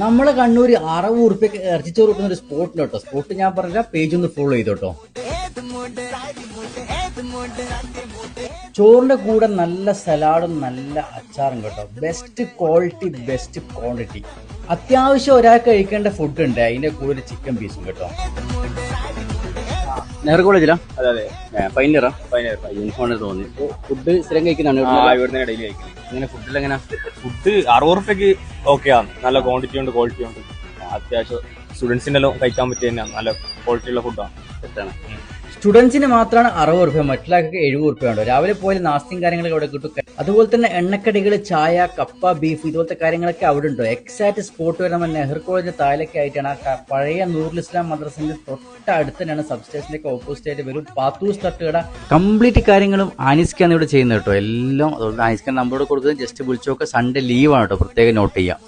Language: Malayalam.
നമ്മളെ കണ്ണൂര് 60 ഉറുപ്പ്യക്ക് ഇറച്ചിച്ചോറ് വെക്കുന്ന ഒരു സ്പോട്ടുണ്ട് കേട്ടോ. സ്പോട്ട് ഞാൻ പറഞ്ഞ പേജ് ഒന്ന് ഫോളോ ചെയ്തോട്ടോ. ചോറിന്റെ കൂടെ നല്ല സലാഡും നല്ല അച്ചാറും കേട്ടോ. Best quality best quantity. അത്യാവശ്യം ഒരാൾക്ക് കഴിക്കേണ്ട ഫുഡ് ഉണ്ട്. അതിന്റെ കൂടെ ചിക്കൻ പീസും കേട്ടോ. നെഹ്റു കോളേജിലാ? അതെ അതെ, ഫൈനറാ? ഫൈനർ യൂണിഫോമിന് തോന്നി. ഫുഡ് സ്ഥിരം കഴിക്കുന്നതാണ് ഇവിടുന്ന് ഡെയിലി കഴിക്കുന്നത്. ഇങ്ങനെ ഫുഡിൽ എങ്ങനെ? ഫുഡ് 60 റുപ്യക്ക് ഓക്കെ ആണ്. നല്ല ക്വാണ്ടിറ്റി ഉണ്ട്, ക്വാളിറ്റി ഉണ്ട്. അത്യാവശ്യം സ്റ്റുഡൻസിന്റെ എല്ലാം കഴിക്കാൻ പറ്റിയ തന്നെയാണ്. നല്ല ക്വാളിറ്റി ഉള്ള ഫുഡാണ്. തെറ്റാണ്. സ്റ്റുഡൻസിന് മാത്രമാണ് 60 റുപ്യ, മറ്റുള്ളവർക്ക് 70 റുപ്യ ഉണ്ട്. രാവിലെ പോയാൽ നാസ്തിയും കാര്യങ്ങളൊക്കെ അവിടെ കിട്ടും. അതുപോലെ തന്നെ എണ്ണക്കടികൾ, ചായ, കപ്പ, ബീഫ് ഇതുപോലത്തെ കാര്യങ്ങളൊക്കെ അവിടെ ഉണ്ടോ. എക്സാക്ട് സ്പോട്ട് വരുമ്പോൾ നെഹ്റു കോളേജിന്റെ താഴേക്ക് ആയിട്ടാണ്. പഴയ നൂറുൽ ഇസ്ലാം മദ്രസിന്റെ തൊട്ടടുത്ത് തന്നെയാണ്. സബ് സ്റ്റേഷനിലേക്ക് ഓപ്പോസിറ്റ് ആയിട്ട് വരും. പാത്തൂസ് തട്ടുകട. കംപ്ലീറ്റ് കാര്യങ്ങളും ആനിസ്കാണ് ഇവിടെ ചെയ്യുന്നത് കേട്ടോ. എല്ലാം അതുകൊണ്ട് ആനിസ്കാൻ നമ്മളോട് കൊടുക്കുന്നത്. ജസ്റ്റ് വിളിച്ചു നോക്കുക. സൺഡേ ലീവാണ് കേട്ടോ, പ്രത്യേകം നോട്ട് ചെയ്യാം.